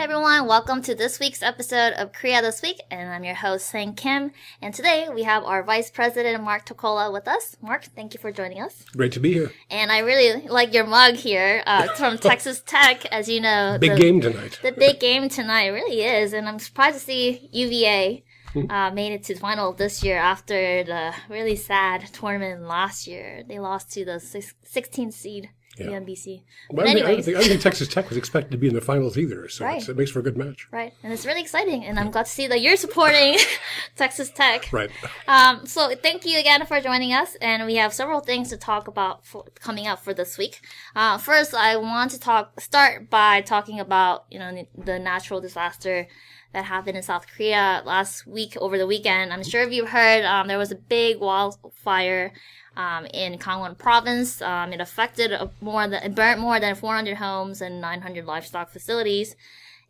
Hi everyone, welcome to this week's episode of Korea This Week, and I'm your host, Sang Kim. And today we have our Vice President, Mark Tokola, with us. Mark, thank you for joining us. Great to be here. And I really like your mug here. It's from Texas Tech, as you know. Big game tonight. The big game tonight really is, and I'm surprised to see UVA made it to the final this year after the really sad tournament last year. They lost to the 16th seed. Yeah. UMBC. Well, I don't think Texas Tech was expected to be in the finals either, so right. It makes for a good match. Right, and it's really exciting, and I'm glad to see that you're supporting Texas Tech. Right. So thank you again for joining us, and we have several things to talk about coming up for this week. First, I want to start by talking about the natural disaster that happened in South Korea last week over the weekend. I'm sure if you've heard, there was a big wildfire in Gangwon province. It affected it burnt more than 400 homes and 900 livestock facilities,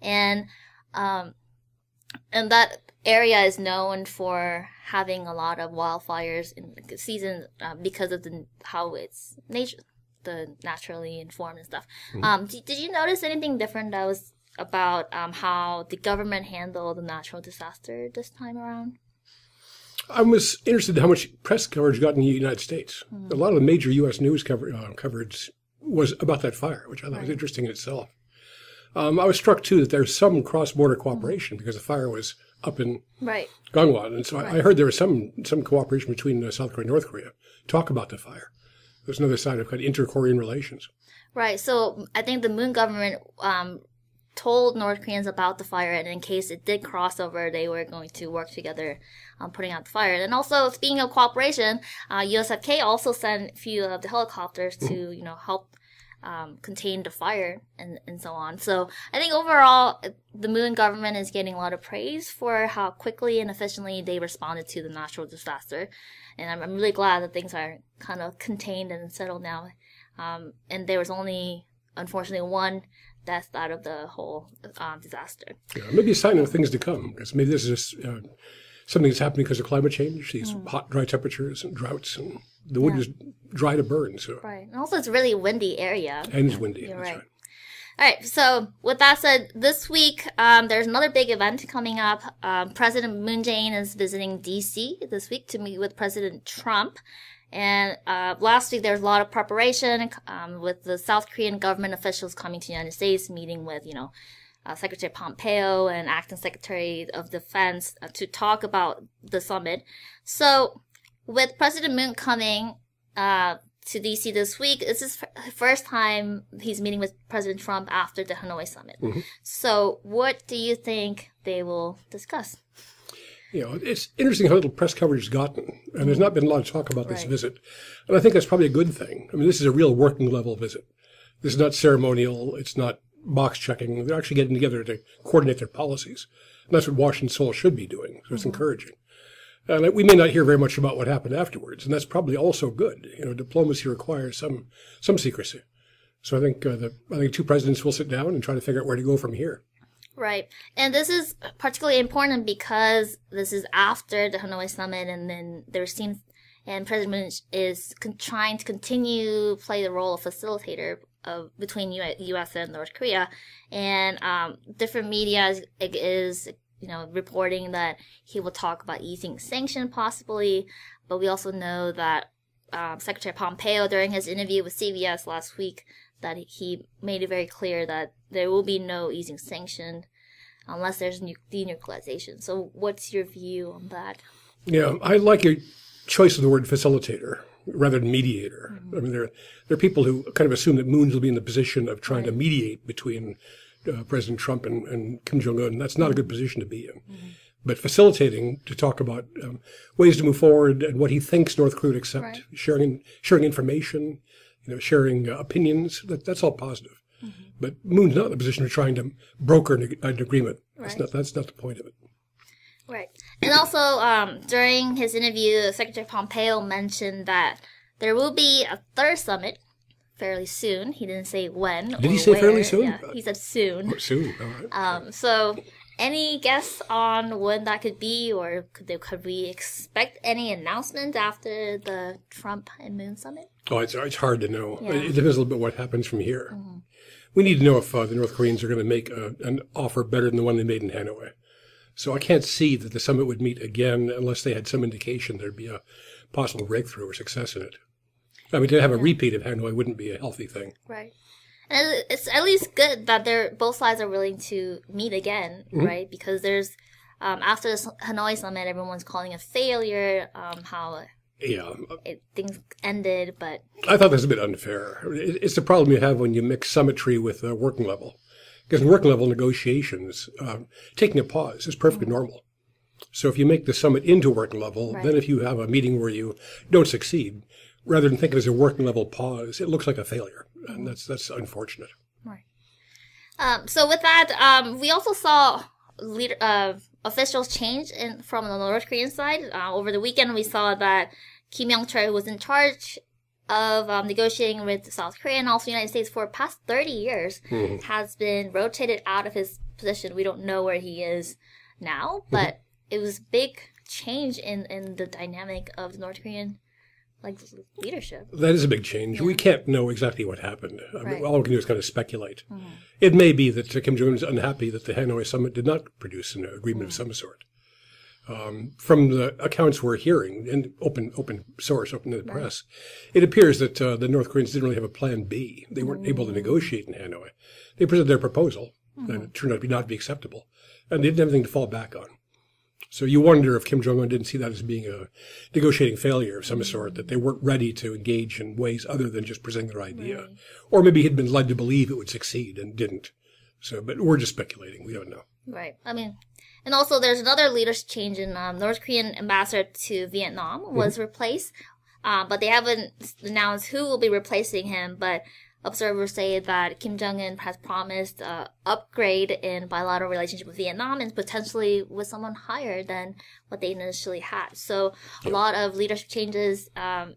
and that area is known for having a lot of wildfires in the season because of how it's naturally informed and stuff. Did you notice anything different that was about how the government handled the natural disaster this time around? I was interested in how much press coverage got in the United States. A lot of the major U.S. news coverage was about that fire, which I thought was interesting in itself. I was struck, too, that there's some cross-border cooperation because the fire was up in Gangwon. And so I heard there was some cooperation between South Korea and North Korea to talk about the fire. There's another side of kind of inter-Korean relations. Right. So I think the Moon government told North Koreans about the fire, and in case it did cross over, they were going to work together on putting out the fire. And also, speaking of cooperation, U.S. also sent a few of the helicopters to, help contain the fire and so on. So I think overall, the Moon government is getting a lot of praise for how quickly and efficiently they responded to the natural disaster. And I'm really glad that things are kind of contained and settled now. And there was only, unfortunately, one death out of the whole disaster. Yeah, maybe a sign of things to come, because maybe this is just something that's happening because of climate change, these hot, dry temperatures and droughts, and the wood is dry to burn. So. Right. And also, it's a really windy area. And it's windy. You're right. All right. So with that said, this week, there's another big event coming up. President Moon Jae-in is visiting D.C. this week to meet with President Trump. And last week, there was a lot of preparation with the South Korean government officials coming to the United States, meeting with, Secretary Pompeo and Acting Secretary of Defense to talk about the summit. So with President Moon coming to D.C. this week, this is the first time he's meeting with President Trump after the Hanoi summit. So what do you think they will discuss? It's interesting how little press coverage has gotten, and there's not been a lot of talk about this visit. And I think that's probably a good thing. I mean, this is a real working level visit. This is not ceremonial. It's not box checking. They're actually getting together to coordinate their policies. And that's what Washington Seoul should be doing. So it's encouraging. And we may not hear very much about what happened afterwards, and that's probably also good. Diplomacy requires some secrecy. So I think two presidents will sit down and try to figure out where to go from here. Right. And this is particularly important because this is after the Hanoi summit, and then and President Moon is trying to continue play the role of facilitator between U.S. and North Korea. And different media is reporting that he will talk about easing sanction possibly. But we also know that Secretary Pompeo, during his interview with CBS last week, that he made it very clear that there will be no easing sanction unless there's denuclearization. So what's your view on that? Yeah, I like your choice of the word facilitator rather than mediator. I mean, there are people who kind of assume that Moon will be in the position of trying to mediate between President Trump and Kim Jong-un. That's not a good position to be in. But facilitating to talk about ways to move forward and what he thinks North Korea would accept, sharing information, sharing opinions, that's all positive. But Moon's not in the position of trying to broker an agreement. That's not the point of it. Right. And also, during his interview, Secretary Pompeo mentioned that there will be a third summit fairly soon. He didn't say when. Did he say where. fairly soon? Yeah, he said soon. Oh, soon. All right. So Any guess on when that could be, or could we expect any announcement after the Trump and Moon summit? Oh, it's hard to know. Yeah. It depends a little bit what happens from here. We need to know if the North Koreans are going to make an offer better than the one they made in Hanoi. So I can't see that the summit would meet again unless they had some indication there'd be a possible breakthrough or success in it. I mean, to have a repeat of Hanoi wouldn't be a healthy thing. Right. And it's at least good that both sides are willing to meet again, right? Because there's, after the Hanoi summit, everyone's calling it a failure, how things ended, but... I thought that was a bit unfair. It's the problem you have when you mix summitry with working level. Because in working level negotiations, taking a pause is perfectly normal. So if you make the summit into working level, then if you have a meeting where you don't succeed, rather than think of it as a working level pause, it looks like a failure. And that's unfortunate. Right. So with that, we also saw officials change from the North Korean side. Over the weekend, we saw that Kim Young-chol, who was in charge of negotiating with South Korea and also the United States for the past 30 years, has been rotated out of his position. We don't know where he is now, but it was a big change in the dynamic of the North Korean leadership. That is a big change. We can't know exactly what happened. I mean, all we can do is kind of speculate. Mm-hmm. It may be that Kim Jong-un is unhappy that the Hanoi summit did not produce an agreement of some sort. From the accounts we're hearing, in open source, open to the press, it appears that the North Koreans didn't really have a plan B. They weren't able to negotiate in Hanoi. They presented their proposal, and it turned out to not be acceptable. And they didn't have anything to fall back on. So you wonder if Kim Jong-un didn't see that as being a negotiating failure of some sort, that they weren't ready to engage in ways other than just presenting their idea. Right. Or maybe he'd been led to believe it would succeed and didn't. So, but we're just speculating. We don't know. Right. I mean, and also there's another leadership change in North Korean ambassador to Vietnam was replaced. But they haven't announced who will be replacing him. But observers say that Kim Jong-un has promised upgrade in bilateral relationship with Vietnam and potentially with someone higher than what they initially had. So a lot of leadership changes.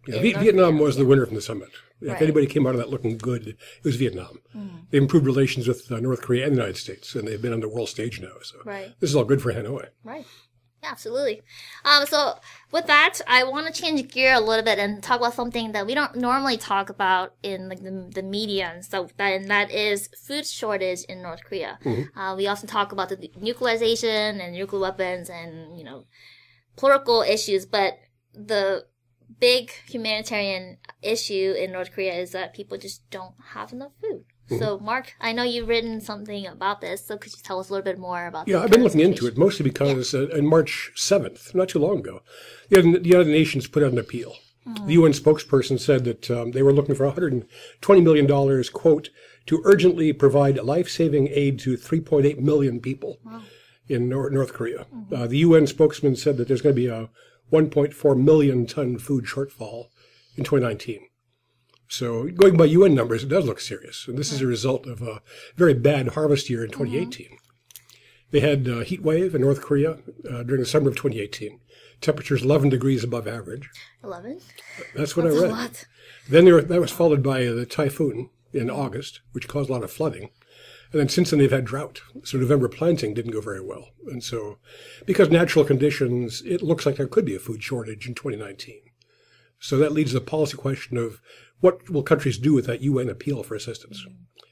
Vietnam was the winner from the summit. If anybody came out of that looking good, it was Vietnam. They improved relations with North Korea and the United States, and they've been on the world stage now. So this is all good for Hanoi. Right. Yeah, absolutely. So with that, I want to change gear a little bit and talk about something that we don't normally talk about in the media and stuff, and that is food shortage in North Korea. We often talk about the nuclearization and nuclear weapons and, political issues, but the big humanitarian issue in North Korea is that people just don't have enough food. So, Mark, I know you've written something about this, so could you tell us a little bit more about that? Yeah, I've been looking into it, mostly because on March 7th, not too long ago, the United Nations put out an appeal. The UN spokesperson said that they were looking for $120 million, quote, to urgently provide life-saving aid to 3.8 million people in North Korea. The UN spokesman said that there's going to be a 1.4 million ton food shortfall in 2019. So going by UN numbers, it does look serious. And this is a result of a very bad harvest year in 2018. They had a heat wave in North Korea during the summer of 2018. Temperatures 11 degrees above average. 11? That's what I read. A lot. Then that was followed by the typhoon in August, which caused a lot of flooding. And then since then, they've had drought. So November planting didn't go very well. And so because natural conditions, it looks like there could be a food shortage in 2019. So that leads to the policy question of what will countries do with that UN appeal for assistance?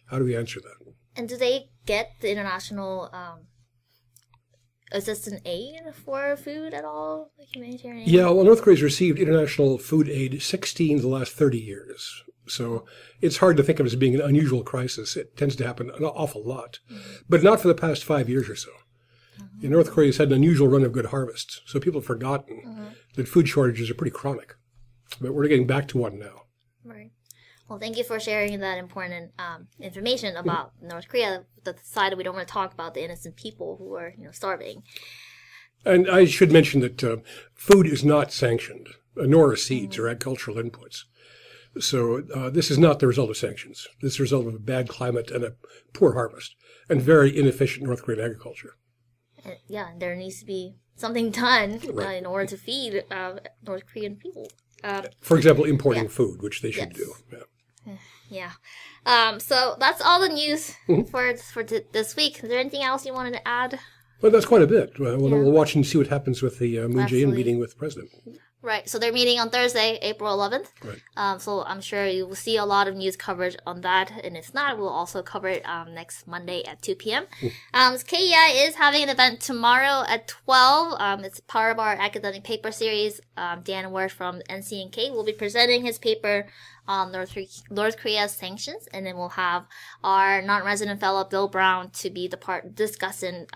How do we answer that? And do they get the international assistance aid for food at all? Like humanitarian aid? Yeah, well, North Korea's received international food aid 16 of the last 30 years. So it's hard to think of it as being an unusual crisis. It tends to happen an awful lot, but not for the past 5 years or so. North Korea's had an unusual run of good harvests, so people have forgotten that food shortages are pretty chronic. But we're getting back to one now. Right. Well, thank you for sharing that important information about North Korea, the side that we don't want to talk about, the innocent people who are starving. And I should mention that food is not sanctioned, nor are seeds or agricultural inputs. So this is not the result of sanctions. This is the result of a bad climate and a poor harvest and very inefficient North Korean agriculture. And there needs to be something done in order to feed North Korean people. For example, importing food, which they should do. So that's all the news for this week. Is there anything else you wanted to add? Well, that's quite a bit. We'll watch and see what happens with the Moon Jae-in meeting with the president. Right. So they're meeting on Thursday, April 11th. Right. So I'm sure you will see a lot of news coverage on that. And if not, we'll also cover it next Monday at 2 p.m. KEI is having an event tomorrow at 12. It's part of our academic paper series. Dan Ward from NCNK will be presenting his paper on North Korea's sanctions. And then we'll have our non-resident fellow, Bill Brown, to be the part discussing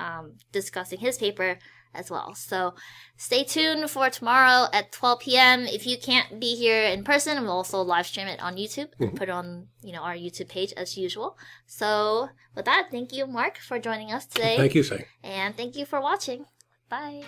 his paper as well. So stay tuned for tomorrow at 12 p.m. If you can't be here in person, we'll also live stream it on YouTube and put it on, our YouTube page as usual. So with that, thank you, Mark, for joining us today. Thank you, Say. And thank you for watching. Bye.